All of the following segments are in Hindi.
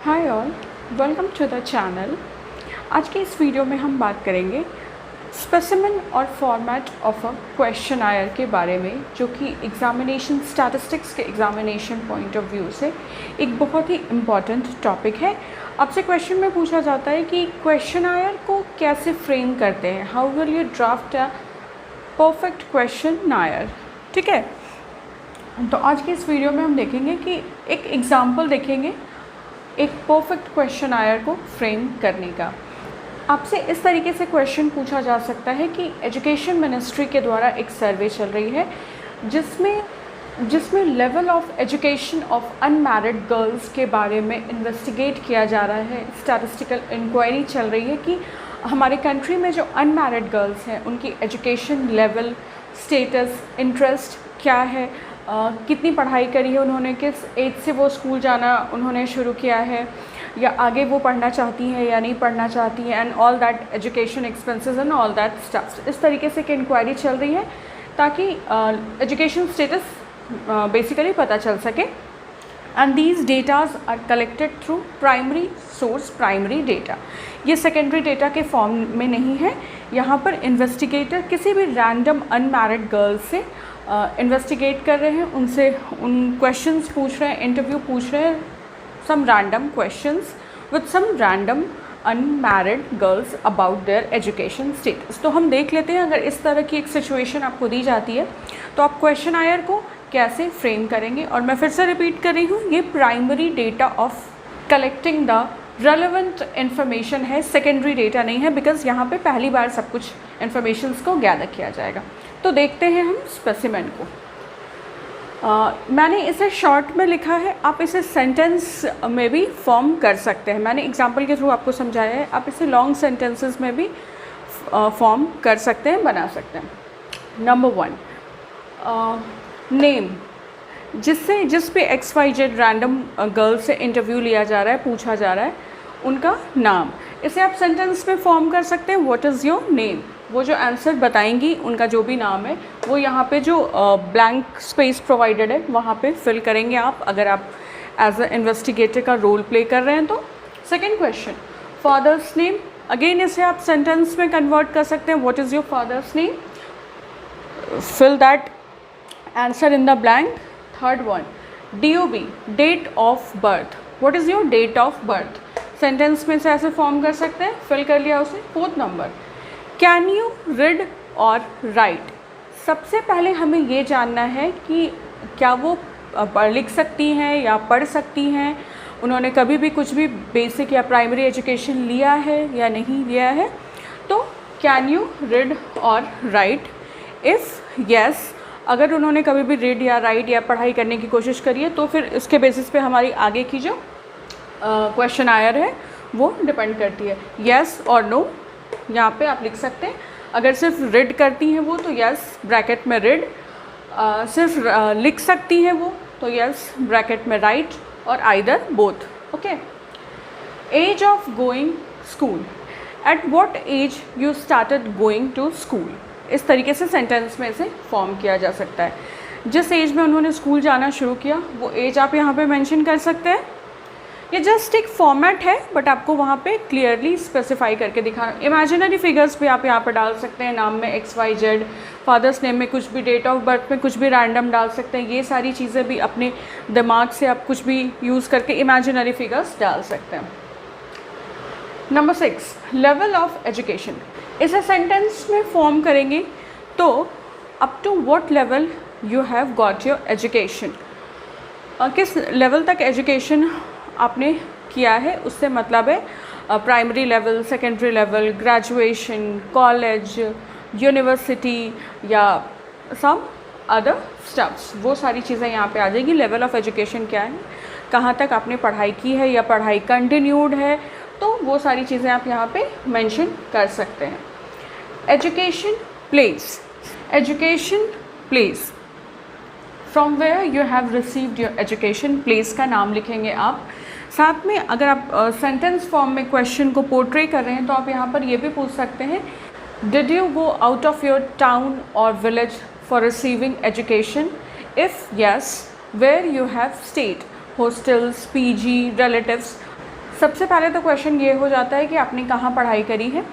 Hi all, welcome to the channel. आज के इस वीडियो में हम बात करेंगे स्पेसिमेन और फॉर्मेट ऑफ अ क्वेश्चन आयर के बारे में, जो कि एग्जामिनेशन स्टैटिस्टिक्स के एग्जामिनेशन पॉइंट ऑफ व्यू से एक बहुत ही इम्पॉर्टेंट टॉपिक है। आपसे क्वेश्चन में पूछा जाता है कि क्वेश्चन आयर को कैसे फ्रेम करते हैं, how will you draft a perfect questionnaire. ठीक है, तो आज के इस वीडियो में हम देखेंगे कि एक एग्जाम्पल देखेंगे एक परफेक्ट क्वेश्चन आयर को फ्रेम करने का। आपसे इस तरीके से क्वेश्चन पूछा जा सकता है कि एजुकेशन मिनिस्ट्री के द्वारा एक सर्वे चल रही है जिसमें level of education of unmarried girls के बारे में इन्वेस्टिगेट किया जा रहा है। स्टैटिस्टिकल इंक्वायरी चल रही है कि हमारे कंट्री में जो अनमैरिड गर्ल्स हैं उनकी एजुकेशन लेवल, स्टेटस, इंटरेस्ट क्या है, कितनी पढ़ाई करी है उन्होंने, किस एज से वो स्कूल जाना उन्होंने शुरू किया है, या आगे वो पढ़ना चाहती हैं या नहीं पढ़ना चाहती हैं, and all that education expenses and all that stuffs. इस तरीके से एक इंक्वायरी चल रही है ताकि एजुकेशन स्टेटस बेसिकली पता चल सके। And these datas are collected through primary source, primary data. ये सेकेंडरी डेटा के फॉर्म में नहीं है। यहाँ पर इन्वेस्टिगेटर किसी भी रैंडम अनमैरिड गर्ल्स से इन्वेस्टिगेट कर रहे हैं, उनसे उन क्वेश्चंस पूछ रहे हैं, इंटरव्यू पूछ रहे हैं, some random questions with some random unmarried girls about their education status. तो हम देख लेते हैं, अगर इस तरह की एक सिचुएशन आपको दी जाती है तो आप क्वेश्चन आयर को कैसे फ्रेम करेंगे। और मैं फिर से रिपीट कर रही हूँ, ये primary data of collecting the relevant information है, सेकेंडरी डेटा नहीं है, बिकॉज यहाँ पे पहली बार सब कुछ इन्फॉर्मेशंस को गैदर किया जाएगा। तो देखते हैं हम स्पेसिमेन को। मैंने इसे शॉर्ट में लिखा है, आप इसे सेंटेंस में भी फॉर्म कर सकते हैं। मैंने एग्जांपल के थ्रू आपको समझाया है, आप इसे लॉन्ग सेंटेंसेस में भी फॉर्म कर सकते हैं, बना सकते हैं। Number 1, name. जिस पे XYZ रैंडम गर्ल से इंटरव्यू लिया जा रहा है, पूछा जा रहा है, उनका नाम। इसे आप सेंटेंस में फॉर्म कर सकते हैं, व्हाट इज़ योर नेम। वो जो आंसर बताएंगी, उनका जो भी नाम है, वो यहाँ पे जो ब्लैंक स्पेस प्रोवाइडेड है वहाँ पे फिल करेंगे आप, अगर आप एज अ इन्वेस्टिगेटर का रोल प्ले कर रहे हैं तो। Second question, father's name. Again इसे आप सेंटेंस में कन्वर्ट कर सकते हैं, what is your father's name, fill that answer in the blank. Third one, DOB, date of birth. What is your date of birth, sentence में से ऐसे फॉर्म कर सकते हैं, फिल कर लिया उसे। Fourth number, can you read और राइट। सबसे पहले हमें ये जानना है कि क्या वो लिख सकती हैं या पढ़ सकती हैं, उन्होंने कभी भी कुछ भी बेसिक या प्राइमरी एजुकेशन लिया है या नहीं लिया है। तो कैन यू रीड और राइट। इफ़ येस, अगर उन्होंने कभी भी रीड या राइट या पढ़ाई करने की कोशिश करी है, तो फिर इसके बेसिस पे हमारी आगे की जो क्वेश्चन आयर है वो डिपेंड करती है। येस और नो यहाँ पे आप लिख सकते हैं। अगर सिर्फ रीड करती हैं वो तो यस ब्रैकेट में रीड, सिर्फ लिख सकती हैं वो तो यस ब्रैकेट में राइट, और either both. Okay. Age of going school, at what age you started going to school. इस तरीके से सेंटेंस में इसे फॉर्म किया जा सकता है। जिस एज में उन्होंने स्कूल जाना शुरू किया वो एज आप यहाँ पे मेंशन कर सकते हैं। ये जस्ट एक फॉर्मेट है, बट आपको वहाँ पे क्लियरली स्पेसिफाई करके दिखाना। इमेजिनरी फिगर्स भी आप यहाँ पे डाल सकते हैं, नाम में XYZ, फादर्स नेम में कुछ भी, डेट ऑफ बर्थ में कुछ भी रैंडम डाल सकते हैं। ये सारी चीज़ें भी अपने दिमाग से आप कुछ भी यूज़ करके इमेजिनरी फिगर्स डाल सकते हैं। Number 6, level of education. इसे सेंटेंस में फॉर्म करेंगे तो up to what level you have got your education. किस लेवल तक एजुकेशन आपने किया है, उससे मतलब है primary level, secondary level, graduation, college, university या सम अदर स्टफ्स। वो सारी चीज़ें यहाँ पे आ जाएगी। लेवल ऑफ एजुकेशन क्या है, कहाँ तक आपने पढ़ाई की है या पढ़ाई कंटिन्यूड है, तो वो सारी चीज़ें आप यहाँ पे मेंशन कर सकते हैं। Education place, education place, from where you have received your education. Place का नाम लिखेंगे आप। साथ में अगर आप सेंटेंस फॉर्म में क्वेश्चन को पोर्ट्रे कर रहे हैं तो आप यहाँ पर ये भी पूछ सकते हैं, did you go out of your town और village for receiving education. If yes, where you have stayed, hostels, PG, relatives, सबसे पहले तो क्वेश्चन ये हो जाता है कि आपने कहाँ पढ़ाई करी है।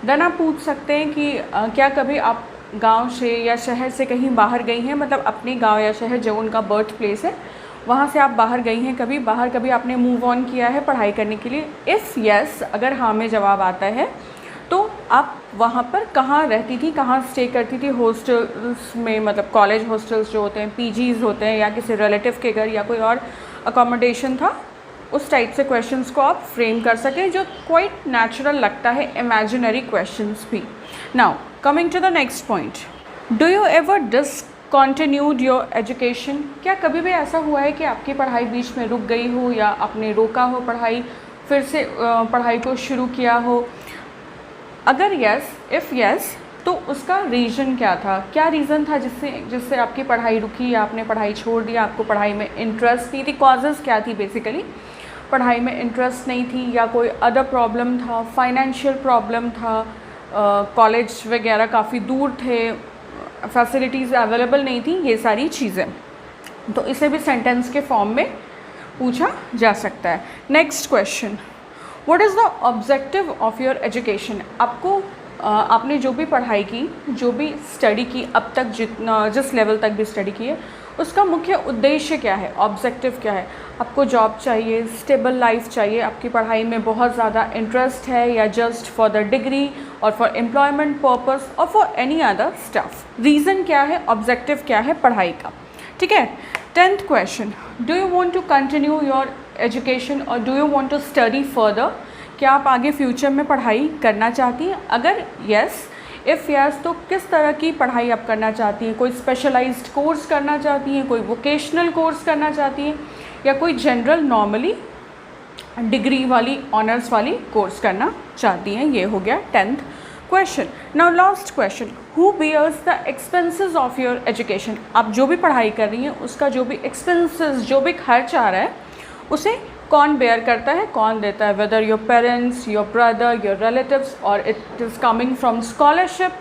देन आप पूछ सकते हैं कि क्या कभी आप गांव से या शहर से कहीं बाहर गई हैं, मतलब अपने गांव या शहर जो उनका बर्थ प्लेस है वहाँ से आप बाहर गई हैं, कभी आपने मूव ऑन किया है पढ़ाई करने के लिए। इफ़ यस, अगर हाँ में जवाब आता है तो आप वहाँ पर कहाँ रहती थी, कहाँ स्टे करती थी, हॉस्टल्स में, मतलब कॉलेज हॉस्टल्स जो होते हैं, पीजीज़ होते हैं, या किसी रिलेटिव के घर या कोई और अकोमोडेशन था, उस टाइप से क्वेश्चंस को आप फ्रेम कर सकें जो क्वाइट नेचुरल लगता है, इमेजिनरी क्वेश्चंस भी। Now coming to the next point, do you ever discontinued your education? क्या कभी भी ऐसा हुआ है कि आपकी पढ़ाई बीच में रुक गई हो या आपने रोका हो पढ़ाई, फिर से पढ़ाई को शुरू किया हो? अगर यस, इफ़ यस, तो उसका रीज़न क्या था, क्या रीज़न था जिससे आपकी पढ़ाई रुकी या आपने पढ़ाई छोड़ दिया, आपको पढ़ाई में इंटरेस्ट नहीं थी, कॉजेज़ क्या थी बेसिकली, पढ़ाई में इंटरेस्ट नहीं थी या कोई अदर प्रॉब्लम था, फाइनेंशियल प्रॉब्लम था, कॉलेज वगैरह काफ़ी दूर थे, फैसिलिटीज़ अवेलेबल नहीं थी, ये सारी चीज़ें। तो इसे भी सेंटेंस के फॉर्म में पूछा जा सकता है। Next question, what is the objective of your education? आपने जो भी पढ़ाई की, जो भी स्टडी की अब तक, जिस लेवल तक भी स्टडी की है, उसका मुख्य उद्देश्य क्या है, ऑब्जेक्टिव क्या है? आपको जॉब चाहिए, स्टेबल लाइफ चाहिए, आपकी पढ़ाई में बहुत ज़्यादा इंटरेस्ट है, या जस्ट फॉर द डिग्री और फॉर एम्प्लॉयमेंट पर्पस और for any other stuff? Reason क्या है, ऑब्जेक्टिव क्या है पढ़ाई का? ठीक है। 10th question, do you want to continue your education और do you want to study further? क्या आप आगे फ्यूचर में पढ़ाई करना चाहती हैं? अगर यस, इफ़ यस, तो किस तरह की पढ़ाई आप करना चाहती हैं? कोई स्पेशलाइज्ड कोर्स करना चाहती हैं, कोई वोकेशनल कोर्स करना चाहती हैं, या कोई जनरल नॉर्मली डिग्री वाली, ऑनर्स वाली कोर्स करना चाहती हैं? ये हो गया 10th question. Now last question, who bears the expenses of your education? आप जो भी पढ़ाई कर रही हैं उसका जो भी एक्सपेंसेस, जो भी खर्च आ रहा है, उसे कौन बेयर करता है, कौन देता है? Whether your parents, your brother, your relatives, और it is coming from scholarship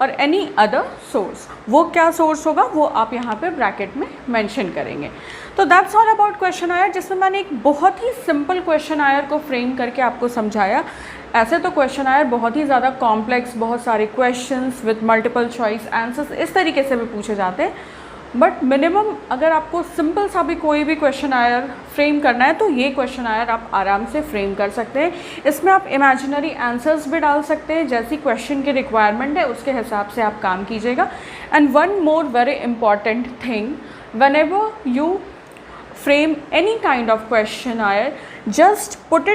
और एनी अदर सोर्स। वो क्या सोर्स होगा वो आप यहाँ पे ब्रैकेट में मेंशन करेंगे। तो दैट्स ऑल अबाउट क्वेश्चन आयर, जिसमें मैंने एक बहुत ही सिंपल क्वेश्चन आयर को फ्रेम करके आपको समझाया। ऐसे तो क्वेश्चन आयर बहुत ही ज़्यादा कॉम्प्लेक्स, बहुत सारे questions with multiple choice answers इस तरीके से भी पूछे जाते हैं, बट मिनिमम अगर आपको सिंपल सा भी कोई भी क्वेश्चन आयर फ्रेम करना है तो ये क्वेश्चन आयर आप आराम से फ्रेम कर सकते हैं। इसमें आप इमेजिनरी आंसर्स भी डाल सकते हैं, जैसी क्वेश्चन की रिक्वायरमेंट है उसके हिसाब से आप काम कीजिएगा। And one more very important thing, whenever you frame any kind of questionnaire, just put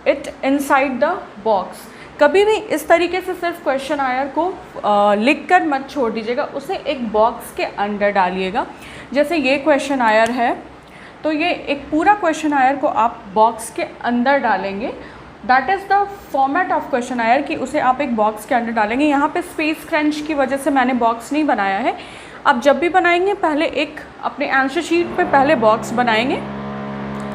it inside the box. कभी भी इस तरीके से सिर्फ क्वेश्चन आयर को लिख कर मत छोड़ दीजिएगा, उसे एक बॉक्स के अंदर डालिएगा। जैसे ये क्वेश्चन आयर है तो ये एक पूरा क्वेश्चन आयर को आप बॉक्स के अंदर डालेंगे। That is the format of questionnaire कि उसे आप एक बॉक्स के अंदर डालेंगे। यहाँ पे स्पेस क्रंच की वजह से मैंने बॉक्स नहीं बनाया है। आप जब भी बनाएंगे पहले एक अपने आंसर शीट पे पहले बॉक्स बनाएंगे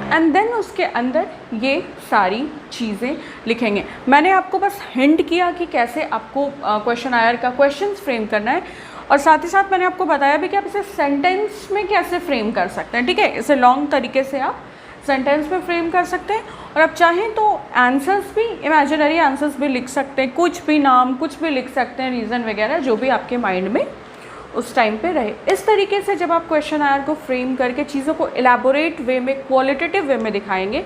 एंड देन उसके अंदर ये सारी चीज़ें लिखेंगे। मैंने आपको बस हिंट किया कि कैसे आपको क्वेश्चन आयर का क्वेश्चंस फ्रेम करना है, और साथ ही साथ मैंने आपको बताया भी कि आप इसे सेंटेंस में कैसे फ्रेम कर सकते हैं। ठीक है, इसे लॉन्ग तरीके से आप सेंटेंस में फ्रेम कर सकते हैं, और आप चाहें तो आंसर्स भी, इमेजिनरी आंसर्स भी लिख सकते हैं, कुछ भी नाम कुछ भी लिख सकते हैं, रीज़न वगैरह जो भी आपके माइंड में उस टाइम पे रहे। इस तरीके से जब आप क्वेश्चन आयर को फ्रेम करके चीज़ों को एलैबोरेट वे में, क्वालिटेटिव वे में दिखाएंगे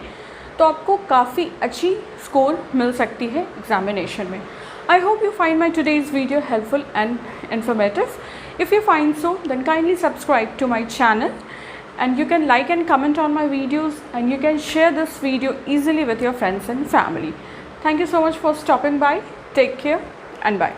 तो आपको काफ़ी अच्छी स्कोर मिल सकती है एग्जामिनेशन में। I hope you find my today's video helpful and informative. If you find so then kindly subscribe to my channel and you can like and comment on my videos, and you can share this video easily with your friends and family. Thank you so much for stopping by. Take care and bye.